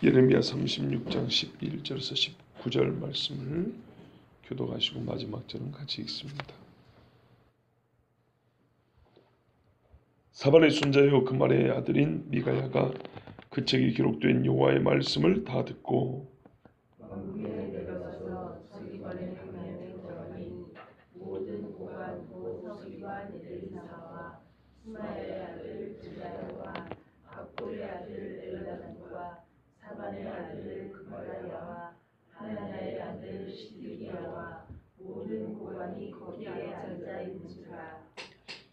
예레미야 36장 11절에서 19절 말씀을 교독하시고 마지막 절은 같이 읽습니다. 사반의 손자여 그말의 아들인 미가야가 그 책에 기록된 여호와의 말씀을 다 듣고 왕궁에 내려가서 서기관의 방향에 들어가니 모든 고관 곧 서기관 엘리사와 스마야의 아들 드라야와 악볼의 아들 엘라단과 사반의 아들 그말야와 하나냐의 아들 시드기야와 모든 고관이 거기에 앉아 있는지라.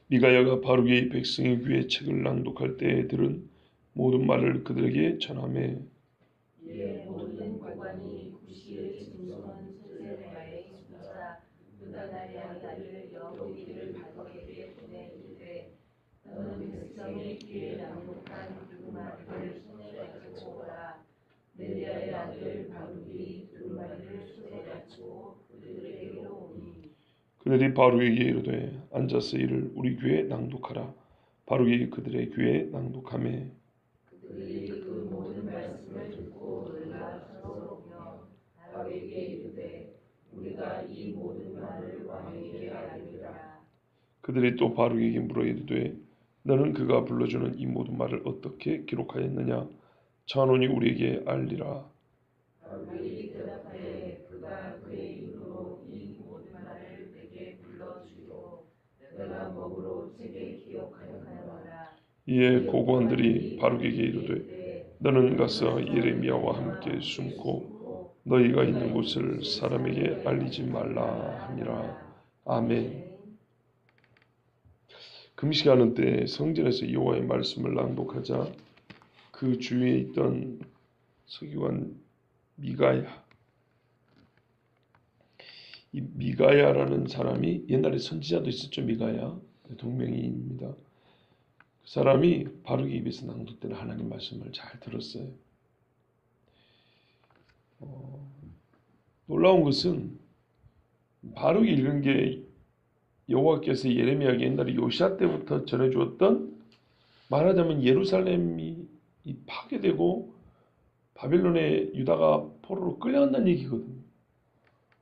미가야가 바룩이 백성의 귀에 책을 낭독할 때에 들은 모든 말을 그들에게 전하매 이에 모든 고관이 구시의 짐승은 스레야의 손자 느다나의 아들 여호기를 바룩에게 보내 이르되 너는 백성의 귀에 낭독한 두루마리를 손에 가지고 오라. 네리야의 아들 바룩이 두루마리를 손에 가지고 그들에게로 오니 그들이 바룩에게 이르되 앉아서 이를 우리 귀에 낭독하라. 바룩이 그들의 귀에 낭독하매 그들이 그 모든 말씀을 듣고 놀라 서러우며 바룩에게 이르되 우리가 이 모든 말을 왕에게 알리라. 그들이 또 바룩에게 물어 이르되 너는 그가 불러주는 이 모든 말을 어떻게 기록하였느냐? 찬원이 우리에게 알리라. 바룩이 대답하되 그가 그의 입으로 이 모든 말을 내게 불러주리로 내가 먹으로 책에 기록하였노라. 이에 고관들이 바룩에게 이르되 너는 가서 예레미야와 함께 숨고 너희가 있는 곳을 사람에게 알리지 말라 하니라. 아멘. 금식하는 때 성전에서 여호와의 말씀을 낭독하자 그 주위에 있던 서기관 미가야, 이 미가야라는 사람이 옛날에 선지자도 있었죠. 미가야 동명이인입니다. 그 사람이 바룩의 입에서 낭독되는 하나님 말씀을 잘 들었어요. 놀라운 것은 바룩이 읽은 게 여호와께서 예레미야에게 옛날에 요시야 때부터 전해주었던, 말하자면 예루살렘이 파괴되고 바빌론에 유다가 포로로 끌려간다는 얘기거든요.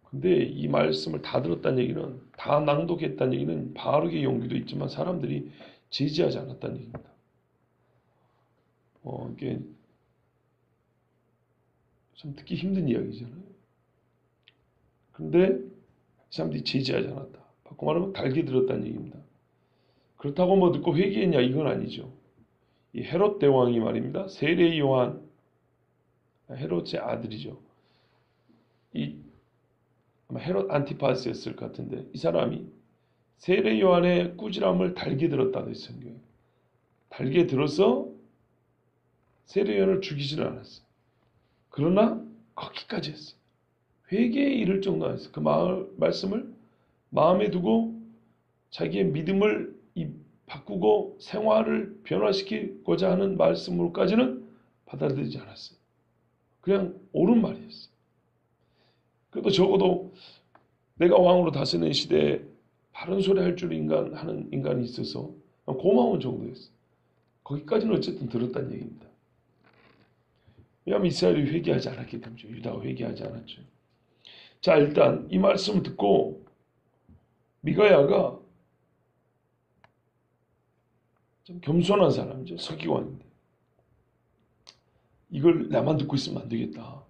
근데 이 말씀을 다 들었다는 얘기는, 다 낭독했다는 얘기는 바룩의 용기도 있지만 사람들이 제지하지 않았다는 얘기입니다. 이게 좀 듣기 힘든 이야기잖아요. 근데 사람들이 제지하지 않았다. 바꿔 말하면 달게 들었다는 얘기입니다. 그렇다고 뭐 듣고 회개했냐, 이건 아니죠. 이 헤롯 대왕이 말입니다. 세례 요한, 헤롯의 아들이죠. 아마 헤롯 안티파스였을 것 같은데 이 사람이 세례 요한의 꾸지람을 달게 들었다고 했어요. 달게 들어서 세례 요한을 죽이지는 않았어요. 그러나 거기까지 했어요. 회개에 이를 정도 했어요. 그 말씀을 마음에 두고 자기의 믿음을 바꾸고 생활을 변화시키고자 하는 말씀으로까지는 받아들이지 않았어요. 그냥 옳은 말이었어요. 그래도 적어도 내가 왕으로 다스리는 시대에 바른 소리 할 줄 하는 인간이 있어서 고마운 정도였어요. 거기까지는 어쨌든 들었다는 얘기입니다. 왜냐하면 이스라엘이 회개하지 않았기 때문이죠. 유다가 회개하지 않았죠. 자, 일단 이 말씀을 듣고 미가야가 좀 겸손한 사람이죠. 서기관인데 이걸 나만 듣고 있으면 안 되겠다.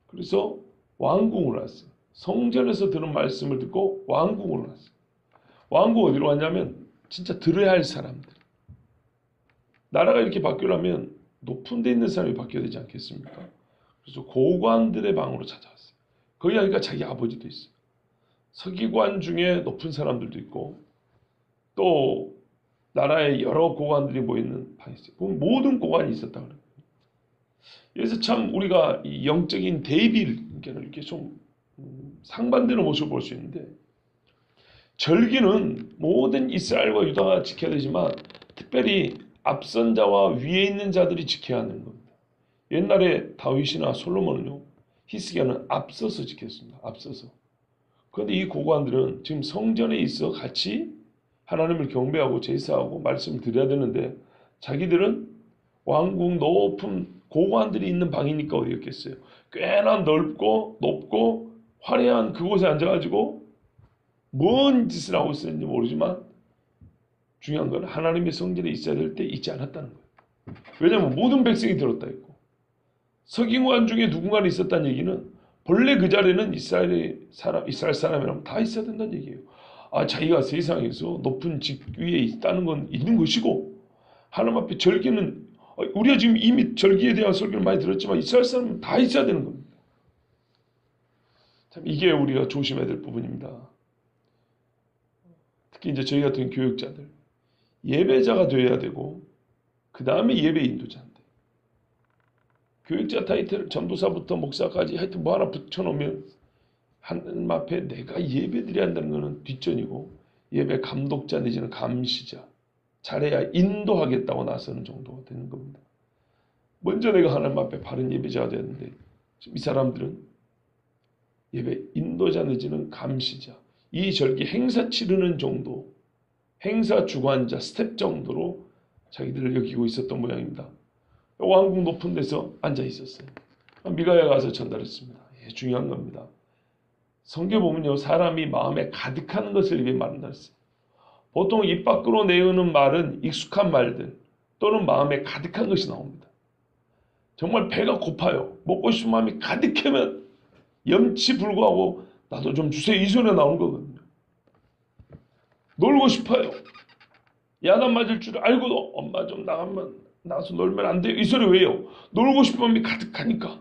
그래서 왕궁으로 왔어요. 성전에서 들은 말씀을 듣고 왕궁으로 왔어요. 왕궁 어디로 왔냐면 진짜 들어야 할 사람들. 나라가 이렇게 바뀌려면 높은 데 있는 사람이 바뀌어야 되지 않겠습니까? 그래서 고관들의 방으로 찾아왔어요. 거기 가니까 자기 아버지도 있어요. 서기관 중에 높은 사람들도 있고 또 나라의 여러 고관들이 모이는 방이 있어요. 모든 고관이 있었다 그래요. 그래서 참 우리가 이 영적인 대비를 이렇게 좀 상반되는 모습을 볼 수 있는데, 절기는 모든 이스라엘과 유다가 지켜야 되지만 특별히 앞선 자와 위에 있는 자들이 지켜야 하는 겁니다. 옛날에 다윗이나 솔로몬은요, 히스기야는 앞서서 지켰습니다. 앞서서. 그런데 이 고관들은 지금 성전에 있어 같이 하나님을 경배하고 제사하고 말씀을 드려야 되는데 자기들은 왕궁 높은 고관들이 있는 방이니까 어디였겠어요. 꽤나 넓고 높고 화려한 그곳에 앉아가지고 뭔 짓을 하고 있었는지 모르지만 중요한 건 하나님의 성전에 있어야 될 때 있지 않았다는 거예요. 왜냐하면 모든 백성이 들었다 했고 서기관 중에 누군가는 있었다는 얘기는 본래 그 자리에는 이스라엘 사람이라면 다 있어야 된다는 얘기예요. 아, 자기가 세상에서 높은 직 위에 있다는 건 있는 것이고 하나님 앞에 절기는 우리가 지금 이미 절기에 대한 설교를 많이 들었지만 이스라엘 사람은 다 있어야 되는 겁니다. 참 이게 우리가 조심해야 될 부분입니다. 특히 이제 저희 같은 교육자들 예배자가 되어야 되고 그 다음에 예배 인도자인데 교육자 타이틀 전도사부터 목사까지 하여튼 뭐 하나 붙여놓으면 하나님 앞에 내가 예배드려야 한다는 것은 뒷전이고 예배 감독자 내지는 감시자 잘해야 인도하겠다고 나서는 정도가 되는 겁니다. 먼저 내가 하나님 앞에 바른 예배자가 되었는데 지금 이 사람들은 예배 인도자 내지는 감시자 이 절기 행사 치르는 정도 행사 주관자 스텝 정도로 자기들을 여기고 있었던 모양입니다. 왕궁 높은 데서 앉아 있었어요. 미가야 가서 전달했습니다. 예, 중요한 겁니다. 성경 보면요 사람이 마음에 가득한 것을 입에 말한다 했어요. 보통 입 밖으로 내어오는 말은 익숙한 말들 또는 마음에 가득한 것이 나옵니다. 정말 배가 고파요. 먹고 싶은 마음이 가득하면 염치 불구하고 나도 좀 주세요 이 소리가 나오는 거거든요. 놀고 싶어요. 야단 맞을 줄 알고도 엄마 좀 나가서 놀면 안 돼요. 이 소리 왜요? 놀고 싶은 마음이 가득하니까.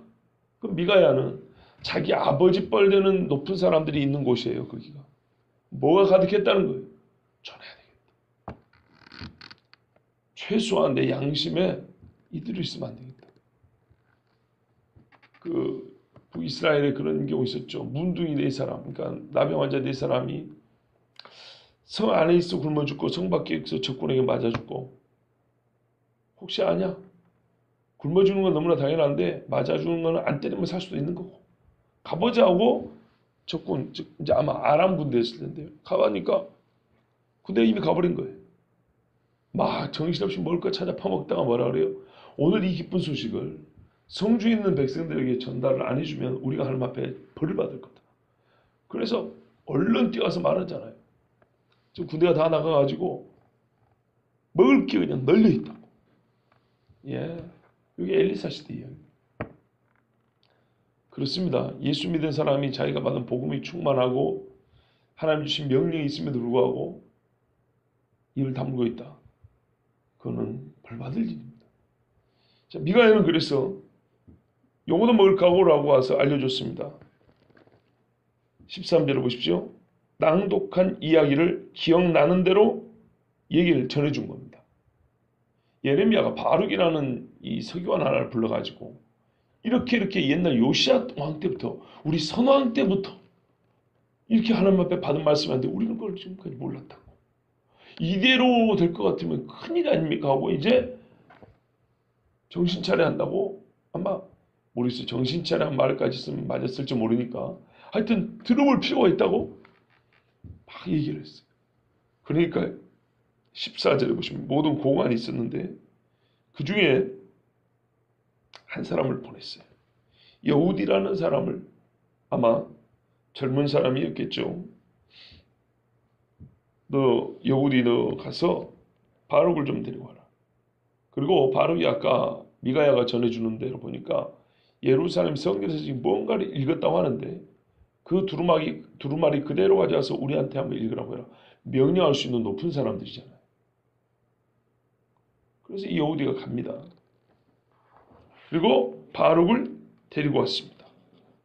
그럼 미가야는 자기 아버지 뻘되는 높은 사람들이 있는 곳이에요. 거기가. 뭐가 가득했다는 거예요? 전해야 되겠다. 최소한 내 양심에 이들이 있으면 안 되겠다. 그 북이스라엘에 그런 경우 있었죠. 문둥이 4사람, 그러니까 나병 환자 4사람이 성 안에 있어 굶어 죽고 성 밖에 있어 적군에게 맞아 죽고 혹시 아냐? 굶어 죽는 건 너무나 당연한데 맞아 죽는 건 안 때리면 살 수도 있는 거고 가보자 하고 적군 즉 이제 아마 아람 군대였을 텐데요. 가보니까 군대 이미 가버린 거예요. 막 정신없이 먹을 거 찾아 파먹다가 뭐라 그래요? 오늘 이 기쁜 소식을 성주에 있는 백성들에게 전달을 안 해주면 우리가 하나님 앞에 벌을 받을 거다. 그래서 얼른 뛰어가서 말하잖아요. 지금 군대가 다 나가가지고 먹을 게 그냥 널려 있다고. 예, 이게 엘리사 시대 이야기. 그렇습니다. 예수 믿은 사람이 자기가 받은 복음이 충만하고 하나님 주신 명령이 있음에도 불구하고 입을 다물고 있다. 그거는 벌 받을 일입니다. 자, 미가야는 그래서 요거도 먹을 각오라고 와서 알려줬습니다. 13절을 보십시오. 낭독한 이야기를 기억나는 대로 얘기를 전해준 겁니다. 예레미야가 바룩이라는 이 서기관 하나를 불러가지고 이렇게 옛날 요시야 왕 때부터 우리 선왕 때부터 이렇게 하나님 앞에 받은 말씀인데 우리는 그걸 지금까지 몰랐다고. 이대로 될 것 같으면 큰일 아닙니까 하고 이제 정신 차려 한다고 아마 모르겠어요. 정신 차려 한 말까지 쓰면 맞았을지 모르니까 하여튼 들어볼 필요가 있다고 막 얘기를 했어요. 그러니까 14절에 보시면 모든 고관이 있었는데 그 중에 한 사람을 보냈어요. 여우디라는 사람을 아마 젊은 사람이었겠죠. 너 여우디 너 가서 바룩을 좀 데리고 와라. 그리고 바룩이 아까 미가야가 전해주는 대로 보니까 예루살렘 성전에서 지금 뭔가를 읽었다고 하는데 그 두루마리 그대로 가져와서 우리한테 한번 읽으라고 해라. 명령할 수 있는 높은 사람들이잖아요. 그래서 이 여우디가 갑니다. 그리고 바룩을 데리고 왔습니다.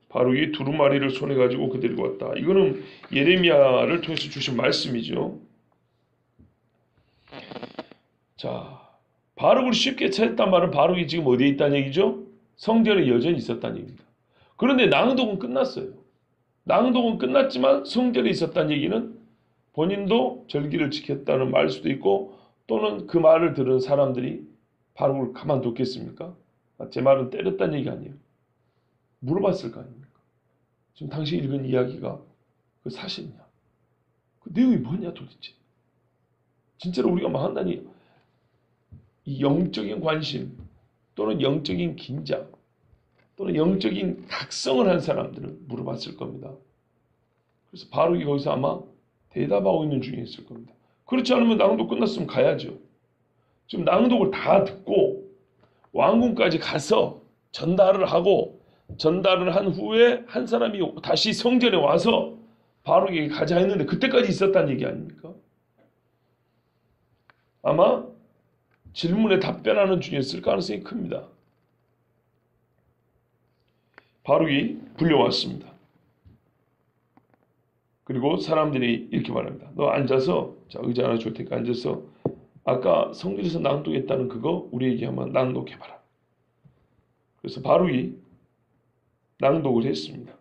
바룩이 두루마리를 손에 가지고 그 데리고 왔다. 이거는 예레미야를 통해서 주신 말씀이죠. 자, 바룩을 쉽게 찾았단 말은 바룩이 지금 어디에 있다는 얘기죠? 성전에 여전히 있었다는 얘기입니다. 그런데 낭독은 끝났어요. 낭독은 끝났지만 성전에 있었다는 얘기는 본인도 절기를 지켰다는 말 수도 있고 또는 그 말을 들은 사람들이 바룩을 가만뒀겠습니까? 제 말은 때렸다는 얘기 아니에요. 물어봤을 거 아닙니까? 지금 당신이 읽은 이야기가 그 사실이냐? 그 내용이 뭐냐 도대체? 진짜로 우리가 망한다니 이 영적인 관심, 또는 영적인 긴장 또는 영적인 각성을 한 사람들은 물어봤을 겁니다. 그래서 바룩이 거기서 아마 대답하고 있는 중에 있을 겁니다. 그렇지 않으면 낭독 끝났으면 가야죠. 지금 낭독을 다 듣고 왕궁까지 가서 전달을 하고 전달을 한 후에 한 사람이 다시 성전에 와서 바룩에게 가자 했는데 그때까지 있었다는 얘기 아닙니까? 아마 질문에 답변하는 중이었을 가능성이 큽니다. 바룩이 불려왔습니다. 그리고 사람들이 이렇게 말합니다. 너 앉아서, 자, 의자 하나 줄 테니까 앉아서 아까 성전에서 낭독했다는 그거 우리에게 한번 낭독해봐라. 그래서 바룩이 낭독을 했습니다.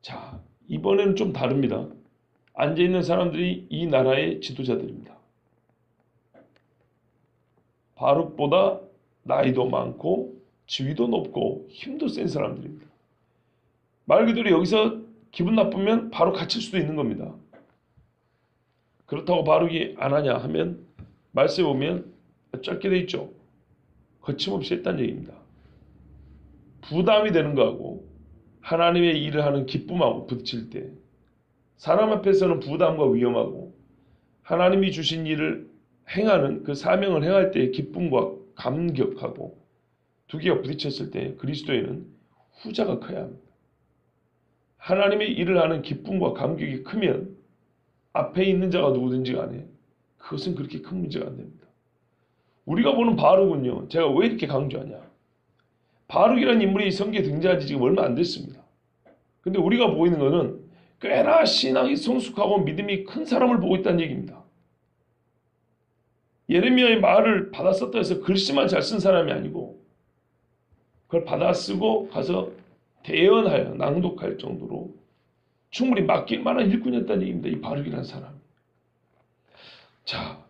자, 이번에는 좀 다릅니다. 앉아있는 사람들이 이 나라의 지도자들입니다. 바룩보다 나이도 많고 지위도 높고 힘도 센 사람들입니다. 말 그대로 여기서 기분 나쁘면 바로 갇힐 수도 있는 겁니다. 그렇다고 바룩이 안 하냐 하면 말씀에 보면 짧게 돼 있죠. 거침없이 했다는 얘기입니다. 부담이 되는 거하고 하나님의 일을 하는 기쁨하고 부딪힐 때 사람 앞에서는 부담과 위험하고 하나님이 주신 일을 행하는 그 사명을 행할 때의 기쁨과 감격하고 두 개가 부딪혔을 때 그리스도인은 후자가 커야 합니다. 하나님의 일을 하는 기쁨과 감격이 크면 앞에 있는 자가 누구든지 간에 그것은 그렇게 큰 문제가 안 됩니다. 우리가 보는 바룩은요. 제가 왜 이렇게 강조하냐. 바룩이라는 인물이 성경에 등장한 지 지금 얼마 안 됐습니다. 근데 우리가 보이는 것은 꽤나 신앙이 성숙하고 믿음이 큰 사람을 보고 있다는 얘기입니다. 예레미야의 말을 받아 썼다 해서 글씨만 잘 쓴 사람이 아니고 그걸 받아 쓰고 가서 대연하여 낭독할 정도로 충분히 맡길 만한 일꾼이었다는 얘기입니다. 이 바룩이라는 사람. 자,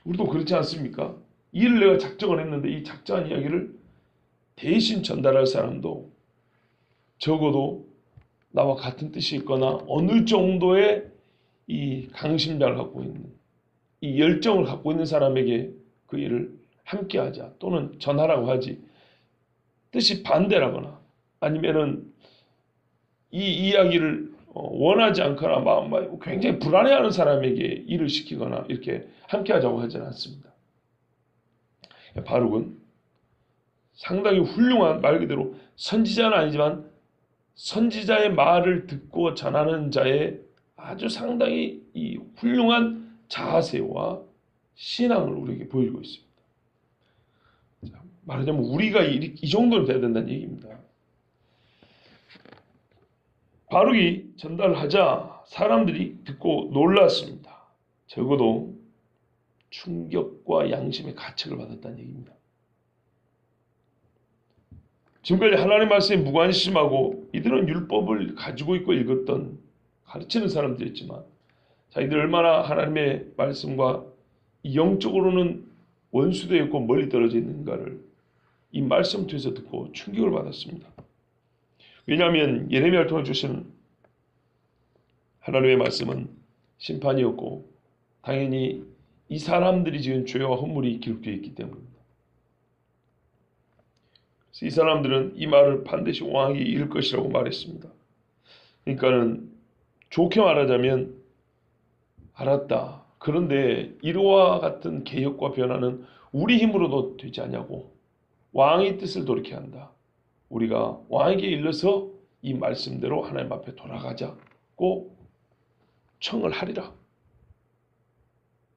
우리도 그렇지 않습니까? 일을 내가 작정을 했는데 이 작정한 이야기를 대신 전달할 사람도 적어도 나와 같은 뜻이 있거나 어느 정도의 이 강심장을 갖고 있는 이 열정을 갖고 있는 사람에게 그 일을 함께하자 또는 전하라고 하지 뜻이 반대라거나 아니면은 이 이야기를 원하지 않거나 굉장히 불안해하는 사람에게 일을 시키거나 이렇게 함께하자고 하지는 않습니다. 바룩은 상당히 훌륭한 말 그대로 선지자는 아니지만 선지자의 말을 듣고 전하는 자의 아주 상당히 이 훌륭한 자세와 신앙을 우리에게 보여주고 있습니다. 자, 말하자면 우리가 이 정도는 돼야 된다는 얘기입니다. 바룩이 전달하자 사람들이 듣고 놀랐습니다. 적어도 충격과 양심의 가책을 받았다는 얘기입니다. 지금까지 하나님 말씀에 무관심하고 이들은 율법을 가지고 있고 읽었던 가르치는 사람들이었지만 자기들 얼마나 하나님의 말씀과 영적으로는 원수되어 있고 멀리 떨어져 있는가를 이 말씀 통해서 듣고 충격을 받았습니다. 왜냐하면 예레미야를 통해 주신 하나님의 말씀은 심판이었고 당연히 이 사람들이 지은 죄와 허물이 기록되어 있기 때문입니다. 그래서 이 사람들은 이 말을 반드시 왕에게 이를 것이라고 말했습니다. 그러니까는 좋게 말하자면 알았다. 그런데 이와 같은 개혁과 변화는 우리 힘으로도 되지 않냐고 왕의 뜻을 돌이켜야 한다. 우리가 왕에게 일러서 이 말씀대로 하나님 앞에 돌아가자고 청을 하리라.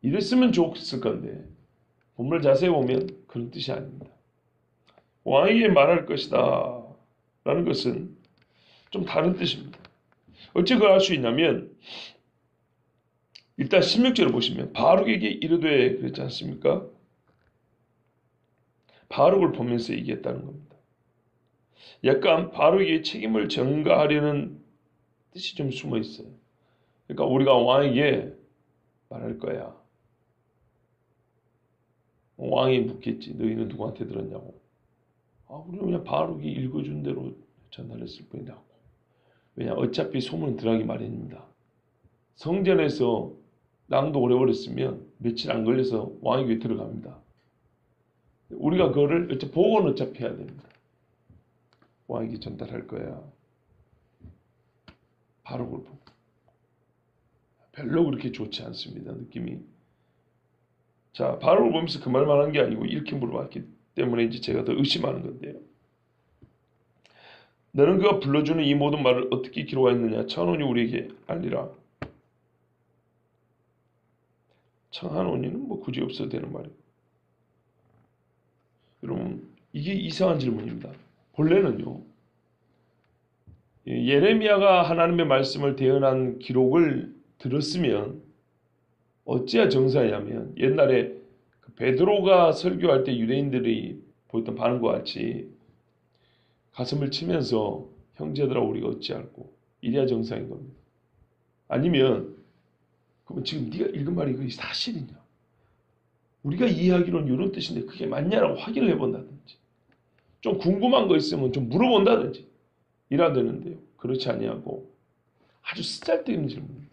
이랬으면 좋았을 건데 본문을 자세히 보면 그런 뜻이 아닙니다. 왕에게 말할 것이다 라는 것은 좀 다른 뜻입니다. 어찌 그걸 알 수 있냐면 일단 16절을 보시면 바룩에게 이르되 그랬지 않습니까? 바룩을 보면서 얘기했다는 겁니다. 약간 바룩에게 책임을 전가하려는 뜻이 좀 숨어 있어요. 그러니까 우리가 왕에게 말할 거야. 왕이 묻겠지. 너희는 누구한테 들었냐고. 우리는 그냥 바룩이 읽어준 대로 전달했을 뿐이라고. 왜냐 어차피 소문은 들어가기 마련입니다. 성전에서 낭독을 해버렸으면 며칠 안 걸려서 왕에게 들어갑니다. 우리가 그거를 보고는 어차피 해야 됩니다. 왕에게 전달할 거야. 바룩을 보고. 별로 그렇게 좋지 않습니다. 느낌이. 자, 바룩을 보면서 그 말만 한 게 아니고 이렇게 물어봤기 때문에 이제 제가 더 의심하는 건데요. 너는 그가 불러주는 이 모든 말을 어떻게 기록하였느냐? 청한원이 우리에게 알리라. 청한원이는 뭐 굳이 없어도 되는 말이에요. 여러분, 이게 이상한 질문입니다. 본래는요, 예레미야가 하나님의 말씀을 대언한 기록을 들었으면 어찌야 정사냐면 옛날에 베드로가 설교할 때 유대인들이 보였던 반응과 같이 가슴을 치면서 형제들아 우리가 어찌할꼬 이래야 정상인 겁니다. 아니면 그러면 지금 네가 읽은 말이 그게 사실이냐? 우리가 이해하기로는 이런 뜻인데 그게 맞냐라고 확인을 해본다든지 좀 궁금한 거 있으면 좀 물어본다든지 이래야 되는데요. 그렇지 아니하고 아주 쓰잘데없는 질문입니다.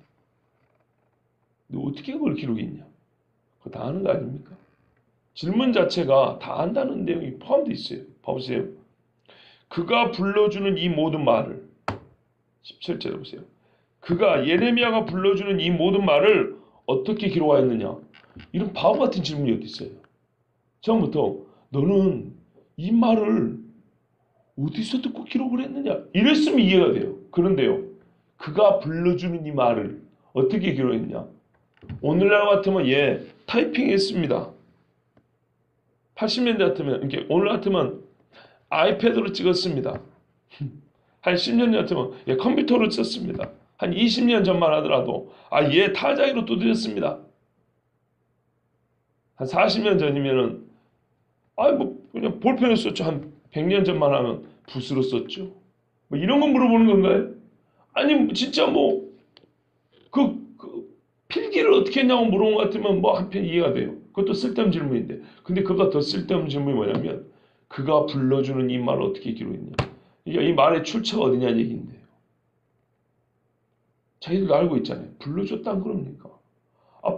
너 어떻게 그걸 기록이 있냐? 그거 다 아는 거 아닙니까? 질문 자체가 다 안다는 내용이 포함되어 있어요. 봐보세요. 그가 불러주는 이 모든 말을 17절에 보세요. 그가 예레미야가 불러주는 이 모든 말을 어떻게 기록하였느냐? 이런 바보 같은 질문이 어디 있어요? 처음부터 너는 이 말을 어디서 듣고 기록을 했느냐? 이랬으면 이해가 돼요. 그런데요. 그가 불러주는 이 말을 어떻게 기록했냐? 오늘날 같으면 타이핑했습니다. 80년대 같으면 오늘 같으면 아이패드로 찍었습니다. 한 10년 같으면 컴퓨터로 썼습니다. 한 20년 전만 하더라도 타자기로 두드렸습니다. 한 40년 전이면은 그냥 볼펜으로 썼죠. 한 100년 전만 하면 붓으로 썼죠. 뭐 이런 거 물어보는 건가요? 아니 진짜 필기를 어떻게 했냐고 물어본 것 같으면 한편 이해가 돼요. 그것도 쓸데없는 질문인데. 근데 그보다 더 쓸데없는 질문이 뭐냐면 그가 불러주는 이 말을 어떻게 기록했냐. 이 말의 출처가 어디냐는 얘기인데요. 자기들도 알고 있잖아요. 불러줬다는 겁니까?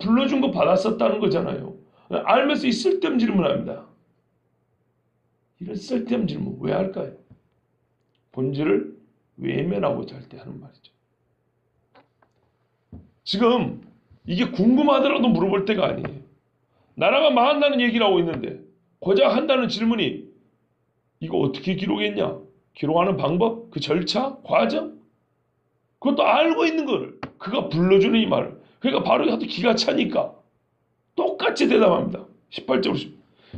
불러준 거 받았었다는 거잖아요. 알면서 이 쓸데없는 질문을 합니다. 이런 쓸데없는 질문 왜 할까요? 본질을 외면하고자 할 때 하는 말이죠. 지금 이게 궁금하더라도 물어볼 때가 아니에요. 나라가 망한다는 얘기를 하고 있는데 고작 한다는 질문이 이거 어떻게 기록했냐? 기록하는 방법? 그 절차? 과정? 그것도 알고 있는 거를 그가 불러주는 이 말을 그러니까 바로 하도 기가 차니까 똑같이 대답합니다. 18절로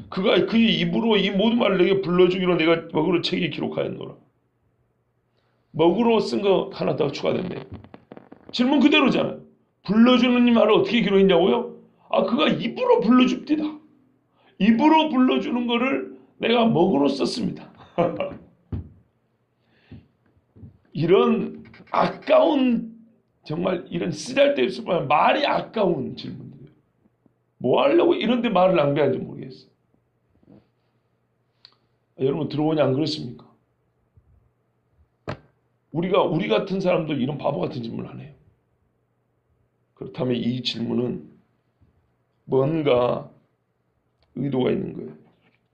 그가 그의 입으로 이 모든 말을 내게 불러주기로 내가 먹으로 책에 기록하였노라. 먹으로 쓴 거 하나 더 추가됐네요. 질문 그대로잖아요. 불러주는 이 말을 어떻게 기록했냐고요? 그가 입으로 불러줍니다. 입으로 불러주는 거를 내가 먹으로 썼습니다. 이런 아까운 정말 이런 쓰잘데없을 뻔한 말이 아까운 질문이에요. 뭐 하려고 이런 데 말을 낭비하는지 모르겠어요. 여러분 들어보니 안 그렇습니까? 우리 같은 사람도 이런 바보 같은 질문을 안 해요. 그렇다면 이 질문은 뭔가 의도가 있는 거예요.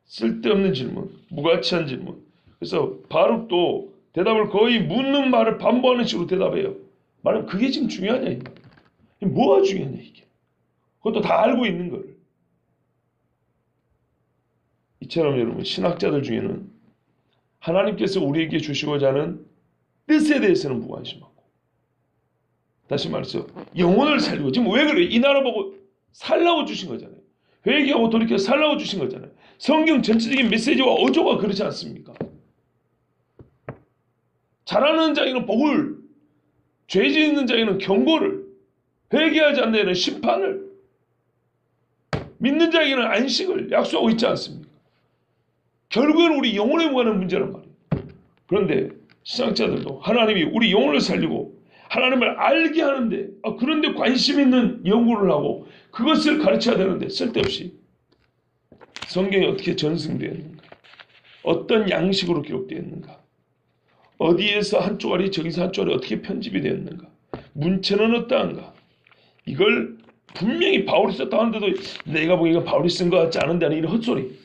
쓸데없는 질문, 무가치한 질문. 그래서 바룩도 대답을 거의 묻는 말을 반복하는 식으로 대답해요. 말하면 그게 지금 중요하냐 이게. 뭐가 중요하냐 이게. 그것도 다 알고 있는 거를. 이처럼 여러분 신학자들 중에는 하나님께서 우리에게 주시고자 하는 뜻에 대해서는 무관심하고 다시 말해서 영혼을 살리고 지금 왜 그래요? 이 나라 보고 살라고 주신 거잖아요. 회개하고 돌이켜 살라고 주신 거잖아요. 성경 전체적인 메시지와 어조가 그렇지 않습니까? 잘하는 자에게는 복을, 죄 짓는 자에게는 경고를, 회개하지 않는 자에게는 심판을, 믿는 자에게는 안식을 약속하고 있지 않습니까? 결국에는 우리 영혼에 관한 문제란 말이에요. 그런데 신학자들도 하나님이 우리 영혼을 살리고 하나님을 알게 하는데 그런데 관심 있는 연구를 하고 그것을 가르쳐야 되는데 쓸데없이 성경이 어떻게 전승되었는가, 어떤 양식으로 기록되었는가, 어디에서 한 쪼가리 저기서 한 쪼가리 어떻게 편집이 되었는가, 문체는 어떠한가, 이걸 분명히 바울이 썼다 하는데도 내가 보기엔 바울이 쓴 것 같지 않은데 하는 이런 헛소리.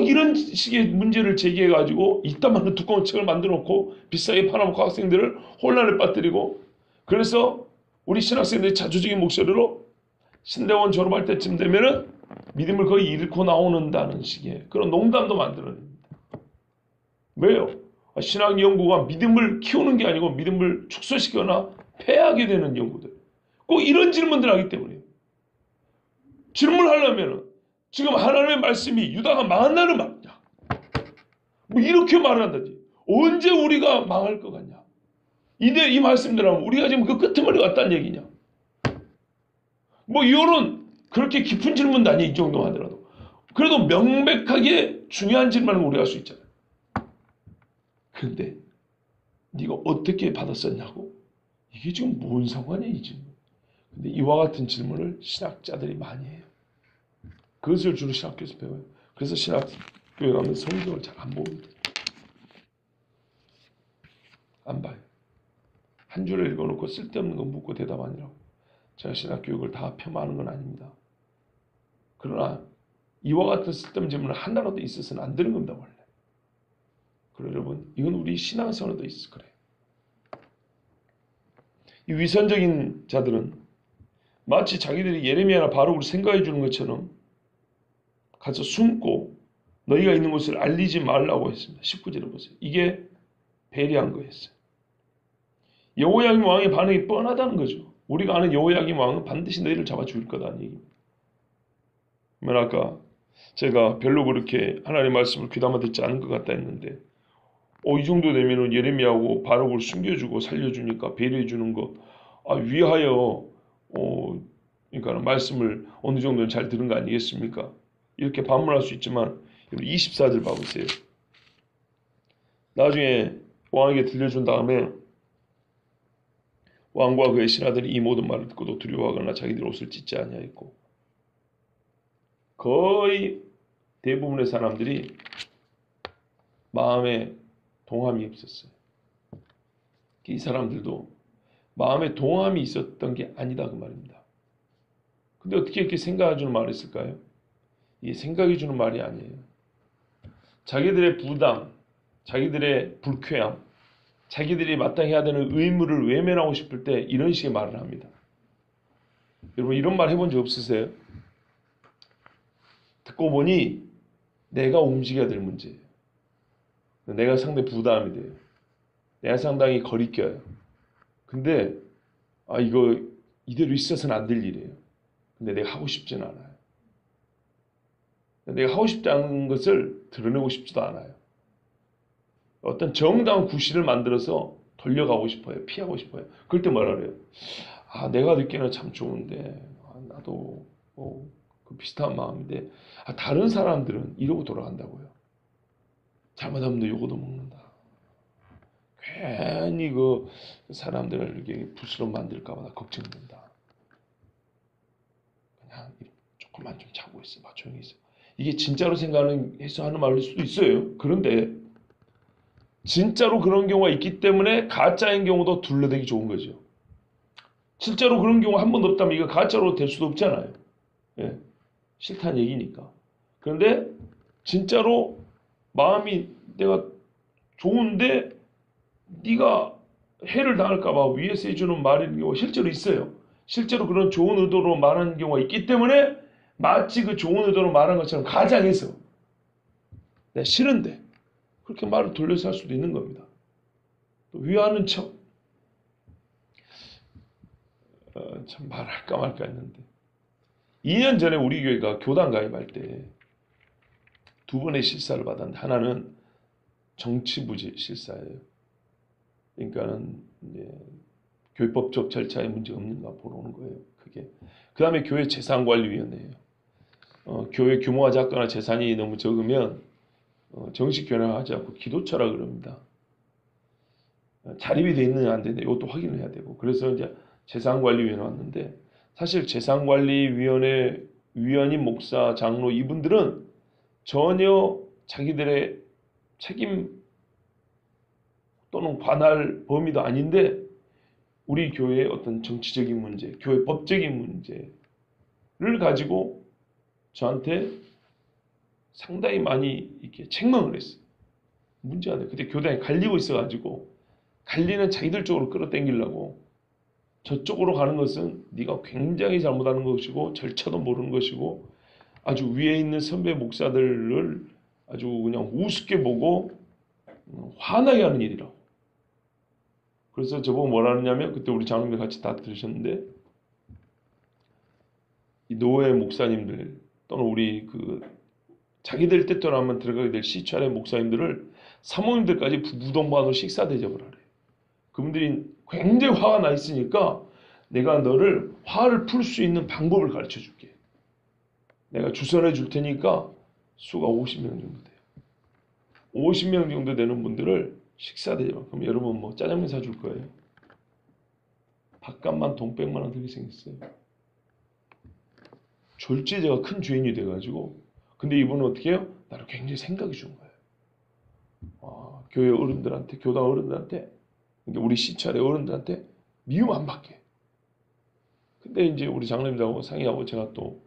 꼭 이런 식의 문제를 제기해가지고 이따만한 두꺼운 책을 만들어 놓고 비싸게 팔아먹고 학생들을 혼란에 빠뜨리고, 그래서 우리 신학생들이 자주적인 목소리로 신대원 졸업할 때쯤 되면은 믿음을 거의 잃고 나오는다는 식의 그런 농담도 만들어냅니다. 왜요? 신학 연구가 믿음을 키우는 게 아니고 믿음을 축소시키거나 폐하게 되는 연구들. 꼭 이런 질문들 하기 때문이에요. 질문하려면 지금 하나님의 말씀이 유다가 망한다는 말이냐? 뭐 이렇게 말을 한다지. 언제 우리가 망할 것 같냐? 이 말씀대로 하면 우리가 지금 그 끄트머리 왔다는 얘기냐? 뭐 이런 그렇게 깊은 질문도 아니에요. 이 정도만 하더라도. 그래도 명백하게 중요한 질문을 우리가 할 수 있잖아요. 그런데 네가 어떻게 받았었냐고? 이게 지금 뭔 상관이야 이 질문. 근데 이와 같은 질문을 신학자들이 많이 해요. 그것을 주로 신학교에서 배워요. 그래서 신학교에 가면 성경을 잘 안 봅니다. 안 봐요. 한 줄을 읽어놓고 쓸데없는 거 묻고 대답 아니라고. 제가 신학교육을 다 폄하하는 건 아닙니다. 그러나 이와 같은 쓸데없는 질문은 하나라도 있어서는 안 되는 겁니다. 원래. 그래 여러분, 이건 우리 신앙생활에도 있어 그래. 이 위선적인 자들은 마치 자기들이 예레미야나 바룩을 생각해 주는 것처럼 가서 숨고 너희가 있는 곳을 알리지 말라고 했습니다. 19절에 보세요. 이게 배려한 거였어요. 여호야김 왕의 반응이 뻔하다는 거죠. 우리가 아는 여호야김 왕은 반드시 너희를 잡아 죽일 거다는 얘기입니다. 그러면 아까 제가 별로 그렇게 하나님의 말씀을 귀담아 듣지 않은 것 같다 했는데 이 정도 되면은 예레미야하고 바룩을 숨겨주고 살려주니까 배려해 주는 거 위하여 그러니까 말씀을 어느 정도는 잘 들은 거 아니겠습니까? 이렇게 반문할 수 있지만 24절 봐보세요. 나중에 왕에게 들려준 다음에 왕과 그의 신하들이 이 모든 말을 듣고도 두려워하거나 자기들 옷을 찢지 아니하였고 거의 대부분의 사람들이 마음에 동함이 없었어요. 이 사람들도 마음에 동함이 있었던 게 아니다 그 말입니다. 근데 어떻게 이렇게 생각해 주는 말이 있을까요? 이게 생각해 주는 말이 아니에요. 자기들의 부담, 자기들의 불쾌함, 자기들이 마땅해야 되는 의무를 외면하고 싶을 때 이런 식의 말을 합니다. 여러분 이런 말 해본 적 없으세요? 듣고 보니 내가 움직여야 될 문제예요. 내가 상당히 부담이 돼요. 내가 상당히 거리껴요. 근데 이거 이대로 있어서는 안 될 일이에요. 근데 내가 하고 싶지는 않아요. 내가 하고 싶지 않은 것을 드러내고 싶지도 않아요. 어떤 정당한 구실을 만들어서 돌려가고 싶어요. 피하고 싶어요. 그럴 때 뭐라 그래요? 내가 듣기에는 참 좋은데 나도 그 비슷한 마음인데 다른 사람들은 이러고 돌아간다고요. 잘못하면 너 요거도 먹는다. 괜히 그 사람들을 이렇게 불스러 만들까 봐 걱정된다. 그냥 조금만 좀 자고 있어. 조용히 있어. 이게 진짜로 생각해서 하는 말일 수도 있어요. 그런데 진짜로 그런 경우가 있기 때문에 가짜인 경우도 둘러대기 좋은 거죠. 실제로 그런 경우 한 번도 없다면 이거 가짜로 될 수도 없잖아요. 예, 싫다는 얘기니까. 그런데 진짜로 마음이 내가 좋은데 네가 해를 당할까 봐 위에서 해주는 말인 경우가 실제로 있어요. 실제로 그런 좋은 의도로 말하는 경우가 있기 때문에 마치 그 좋은 의도로 말한 것처럼 가장해서 내가 싫은데 그렇게 말을 돌려서 할 수도 있는 겁니다. 또 위하는 척 참 말할까 말까 했는데 2년 전에 우리 교회가 교단 가입할 때 두 번의 실사를 받았는데 하나는 정치부 실사예요. 그러니까는 이제 교회법적 절차에 문제 없는가 보러 오는 거예요. 그게 그 다음에 교회 재산관리위원회예요. 교회 규모가 작거나 재산이 너무 적으면 정식 교회하지 않고 기도처라 그럽니다. 자립이 돼 있느냐 안 되느냐 이것도 확인을 해야 되고 그래서 이제 재산관리위원회 왔는데 사실 재산관리위원회 위원인 목사, 장로 이분들은 전혀 자기들의 책임 또는 관할 범위도 아닌데 우리 교회의 어떤 정치적인 문제, 교회 법적인 문제를 가지고 저한테 상당히 많이 이렇게 책망을 했어요. 문제가 돼. 그때 교단이 갈리고 있어가지고 갈리는 자기들 쪽으로 끌어당기려고 저쪽으로 가는 것은 네가 굉장히 잘못하는 것이고 절차도 모르는 것이고 아주 위에 있는 선배 목사들을 아주 그냥 우습게 보고 화나게 하는 일이라고. 그래서 저보고 뭐라 하느냐면 그때 우리 장로님들 같이 다 들으셨는데 이 노예 목사님들 또는 우리 그 자기들 뜻대로 하면 들어가게 될 시찰의 목사님들을 사모님들까지 무덤반으로 식사 대접을 하래. 그분들이 굉장히 화가 나 있으니까 내가 너를 화를 풀 수 있는 방법을 가르쳐 줄게. 내가 주선해 줄 테니까 수가 50명 정도 돼요. 50명 정도 되는 분들을 식사 대접. 그럼 여러분 뭐 짜장면 사줄 거예요? 밥값만 돈 100만 원 들게 생겼어요. 졸지제가 큰 죄인이 돼가지고 근데 이분은 어떻게 해요? 나를 굉장히 생각해 준 거예요. 교회 어른들한테 교당 어른들한테 우리 시찰의 어른들한테 미움 안 받게. 근데 이제 우리 장로님들하고 상의하고 제가 또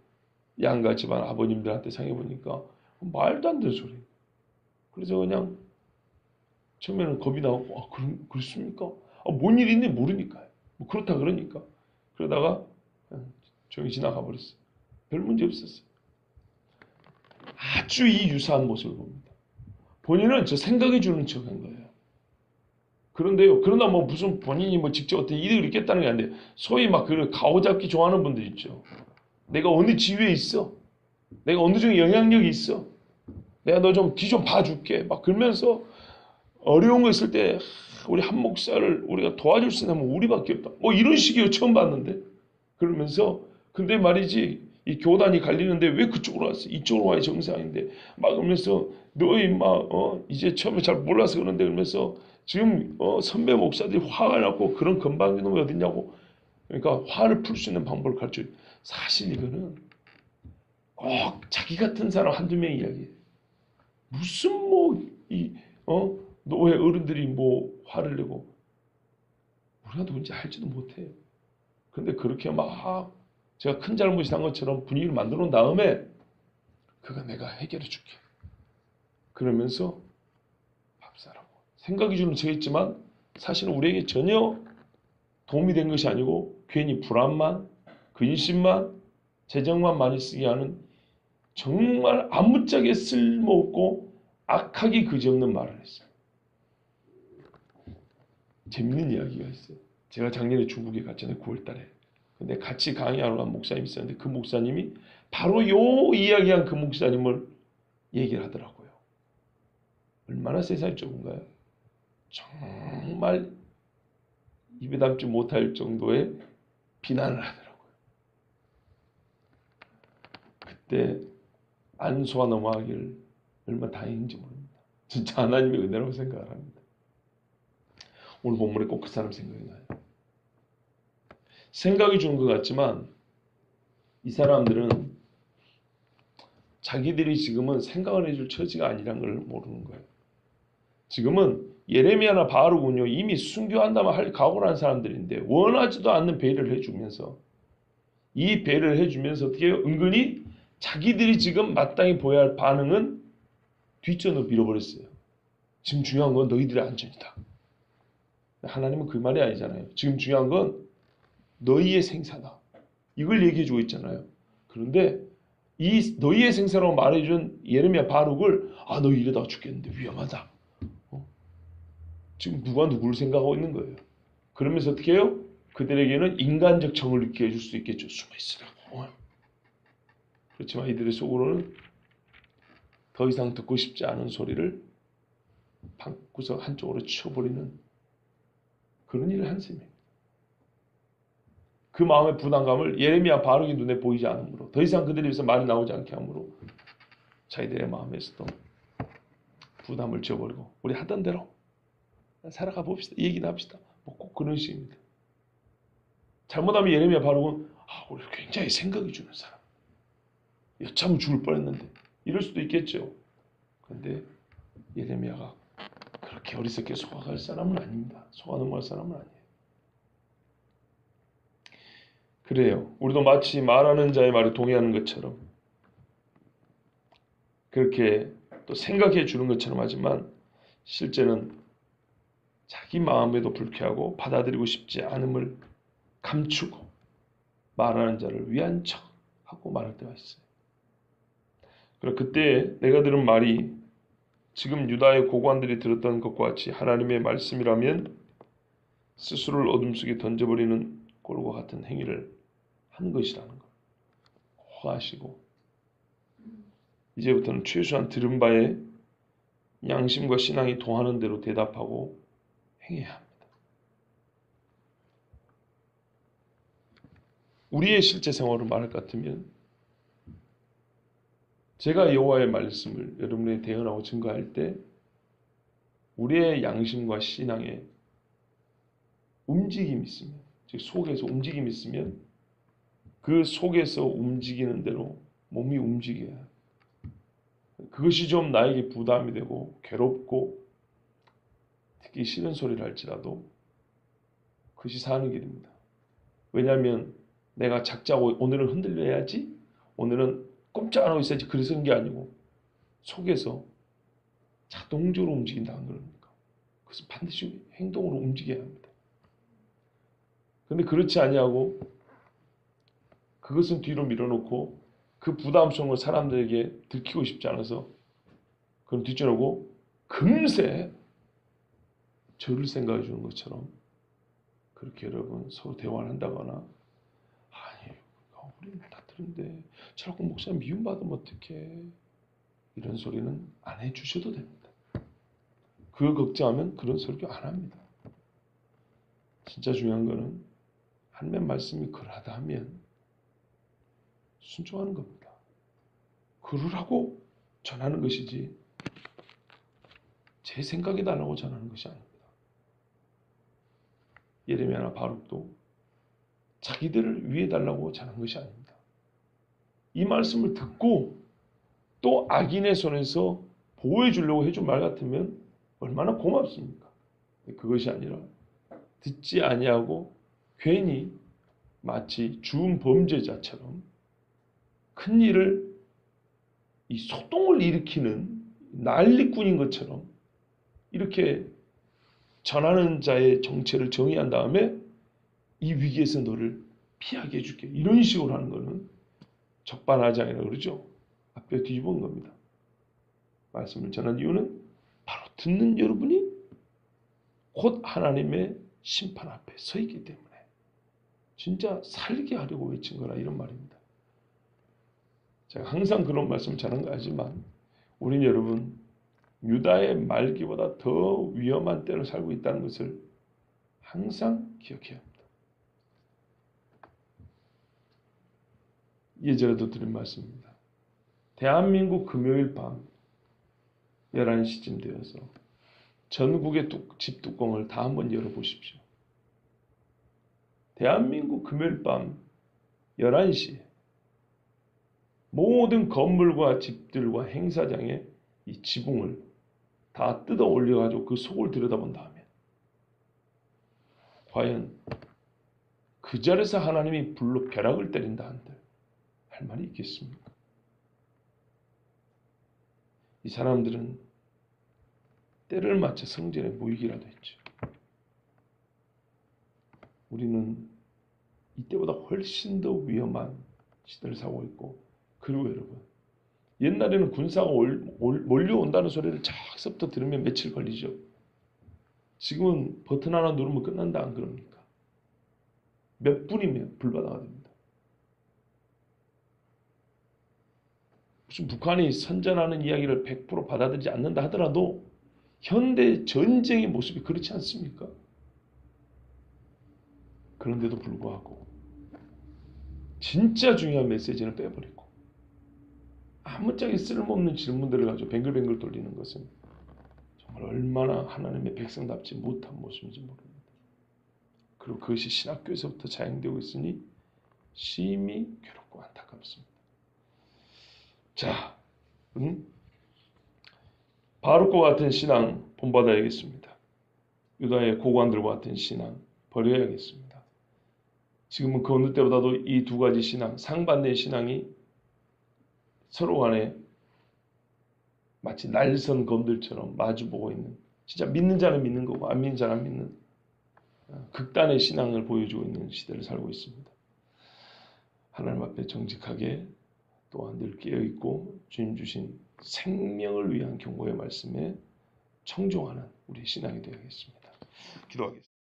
양가 집안 아버님들한테 상의해 보니까 말도 안 되는 소리. 그래서 그냥 처음에는 겁이 나고 그렇습니까? 뭔 일이 있는지 모르니까요. 뭐 그렇다 그러니까. 그러다가 그냥 조용히 지나가 버렸어요. 별 문제 없었어요. 아주 이 유사한 모습을 봅니다. 본인은 저 생각해 주는 척 한 거예요. 그런데요, 그러나 뭐 무슨 본인이 뭐 직접 어떤 이득을 있겠다는 게 아닌데, 소위 막 그 가오잡기 좋아하는 분들 있죠. 내가 어느 지위에 있어. 내가 어느 정도 영향력이 있어. 내가 너 좀 뒤 좀 봐줄게. 막 그러면서 어려운 거 있을 때 우리 한 목사를 우리가 도와줄 수 있는 사람은 우리밖에 없다. 뭐 이런 식이요. 처음 봤는데. 그러면서 근데 말이지 이 교단이 갈리는데 왜 그쪽으로 왔어? 이쪽으로 와야 정상인데 막 그러면서 너희 막 이제 처음에 잘 몰라서 그런데 그러면서 지금 선배 목사들이 화가 나고 그런 건방진 놈이 어딨냐고 그러니까 화를 풀 수 있는 방법을 가르쳐요. 사실 이거는 꼭 자기 같은 사람 한두 명 이야기예요. 무슨 뭐 이 노예 어른들이 뭐 화를 내고 우리가 누군지 알지도 못해요. 근데 그렇게 막 제가 큰 잘못이 난 것처럼 분위기를 만들어 놓은 다음에 그거 내가 해결해 줄게. 그러면서 밥 사라고. 생각이 주는 척했지만 사실은 우리에게 전혀 도움이 된 것이 아니고 괜히 불안만, 근심만, 재정만 많이 쓰게 하는 정말 아무짝에 쓸모없고 악하기 그지없는 말을 했어요. 재밌는 이야기가 있어요. 제가 작년에 중국에 갔잖아요. 9월 달에. 근데 같이 강의하러 간 목사님이 있었는데 그 목사님이 바로 요 이야기한 그 목사님을 얘기를 하더라고요. 얼마나 세상이 좁은가요? 정말 입에 담지 못할 정도의 비난을 하더라고요. 그때 안수와 넘어가기를 얼마나 다행인지 모릅니다. 진짜 하나님의 은혜라고 생각을 합니다. 오늘 본문에 꼭 그 사람 생각이 나요. 생각이 주는 것 같지만 이 사람들은 자기들이 지금은 생각을 해줄 처지가 아니란 걸 모르는 거예요. 지금은 예레미야나 바르군요. 이미 순교한다면 할 각오를 한 사람들인데 원하지도 않는 배려를 해주면서 이 배려를 해주면서 어떻게 해요? 은근히 자기들이 지금 마땅히 보여야 할 반응은 뒷전으로 밀어버렸어요. 지금 중요한 건 너희들의 안전이다. 하나님은 그 말이 아니잖아요. 지금 중요한 건 너희의 생사다. 이걸 얘기해주고 있잖아요. 그런데 이 너희의 생사라고 말해준 예레미야 바룩을 너희 이러다가 죽겠는데 위험하다. 지금 누가 누구를 생각하고 있는 거예요. 그러면서 어떻게 해요? 그들에게는 인간적 정을 느끼게 해줄 수 있겠죠. 숨어있으라고. 그렇지만 이들의 속으로는 더 이상 듣고 싶지 않은 소리를 방구석 한쪽으로 치워버리는 그런 일을 한 셈이에요. 그 마음의 부담감을 예레미야 바룩이 눈에 보이지 않으므로 더 이상 그들에 비해서 말이 나오지 않게 하므로 자기들의 마음에서도 부담을 지어버리고 우리 하던 대로 살아가 봅시다. 얘기나 합시다. 뭐 꼭 그런 식입니다. 잘못하면 예레미야 바룩은 우리 굉장히 생각이 주는 사람. 여차하면 죽을 뻔했는데 이럴 수도 있겠죠. 그런데 예레미야가 그렇게 어리석게 속아갈 사람은 아닙니다. 속아 넘어갈 사람은 아니에요. 그래요. 우리도 마치 말하는 자의 말에 동의하는 것처럼 그렇게 또 생각해 주는 것처럼 하지만 실제는 자기 마음에도 불쾌하고 받아들이고 싶지 않음을 감추고 말하는 자를 위한 척하고 말할 때가 있어요. 그리고 그때 내가 들은 말이 지금 유다의 고관들이 들었던 것과 같이 하나님의 말씀이라면 스스로를 어둠 속에 던져버리는 꼴과 같은 행위를 한 것이라는 것. 꼭 아시고 이제부터는 최소한 들은 바에 양심과 신앙이 동하는 대로 대답하고 행해야 합니다. 우리의 실제 생활을 말할 것 같으면 제가 여호와의 말씀을 여러분에게 대언하고 증거할 때 우리의 양심과 신앙에 움직임이 있으면, 즉 속에서 움직임이 있으면 그 속에서 움직이는 대로 몸이 움직여야 해요. 그것이 좀 나에게 부담이 되고 괴롭고 듣기 싫은 소리를 할지라도 그것이 사는 길입니다. 왜냐하면 내가 작자고 오늘은 흔들려야지, 오늘은 꼼짝 안 하고 있어야지, 그래서 그런 게 아니고 속에서 자동적으로 움직인다는 겁니까? 그래서 반드시 행동으로 움직여야 합니다. 그런데 그렇지 아니하고 그것은 뒤로 밀어놓고 그 부담스러운 사람들에게 들키고 싶지 않아서 그럼 뒤쳐놓고 금세 저를 생각해 주는 것처럼 그렇게 여러분 서로 대화를 한다거나, 아니 우리는 다 들은데 자꾸 목사님 미움받으면 어떡해, 이런 소리는 안 해주셔도 됩니다. 그걸 걱정하면 그런 설교 안 합니다. 진짜 중요한 거는 하나님의 말씀이 그러하다 하면 순종하는 겁니다. 그러라고 전하는 것이지 제 생각이 나라고 전하는 것이 아닙니다. 예레미야나 바룩도 자기들을 위해 달라고 전한 것이 아닙니다. 이 말씀을 듣고 또 악인의 손에서 보호해 주려고 해준 말 같으면 얼마나 고맙습니까? 그것이 아니라 듣지 아니하고 괜히 마치 주운 범죄자처럼 큰 일을 이 소동을 일으키는 난리꾼인 것처럼 이렇게 전하는 자의 정체를 정의한 다음에 이 위기에서 너를 피하게 해줄게, 이런 식으로 하는 것은 적반하장이라고 그러죠. 앞에 뒤집은 겁니다. 말씀을 전한 이유는 바로 듣는 여러분이 곧 하나님의 심판 앞에 서 있기 때문에 진짜 살게 하려고 외친 거라, 이런 말입니다. 제가 항상 그런 말씀을 전한 거 알지만 우리는 여러분 유다의 말기보다 더 위험한 때를 살고 있다는 것을 항상 기억해야 합니다. 예전에도 드린 말씀입니다. 대한민국 금요일 밤 11시쯤 되어서 전국의 집 뚜껑을 다 한번 열어보십시오. 대한민국 금요일 밤 11시에 모든 건물과 집들과 행사장의 이 지붕을 다 뜯어 올려가지고 그 속을 들여다본 다음에 과연 그 자리에서 하나님이 불로 벼락을 때린다 한들 할 말이 있겠습니까? 이 사람들은 때를 맞춰 성전에 모이기라도 했죠. 우리는 이때보다 훨씬 더 위험한 시대를 살고 있고, 그리고 여러분 옛날에는 군사가 몰려온다는 소리를 저기서부터 들으면 며칠 걸리죠. 지금은 버튼 하나 누르면 끝난다, 안 그럽니까? 몇 분이면 불바다가 됩니다. 무슨 북한이 선전하는 이야기를 100% 받아들이지 않는다 하더라도 현대 전쟁의 모습이 그렇지 않습니까? 그런데도 불구하고 진짜 중요한 메시지를 빼버리고 아무짝에 쓸모없는 질문들을 가지고 뱅글뱅글 돌리는 것은 정말 얼마나 하나님의 백성답지 못한 모습인지 모릅니다. 그리고 그것이 신학교에서부터 자행되고 있으니 심히 괴롭고 안타깝습니다. 자, 바룩과 같은 신앙 본받아야겠습니다. 유다의 고관들과 같은 신앙 버려야겠습니다. 지금은 그 어느 때보다도 이 두 가지 신앙, 상반된 신앙이 서로 간에 마치 날선 검들처럼 마주보고 있는, 진짜 믿는 자는 믿는 거고 안 믿는 자는 안 믿는 극단의 신앙을 보여주고 있는 시대를 살고 있습니다. 하나님 앞에 정직하게 또한 늘 깨어있고 주님 주신 생명을 위한 경고의 말씀에 청종하는 우리 신앙이 되어야겠습니다. 기도하겠습니다.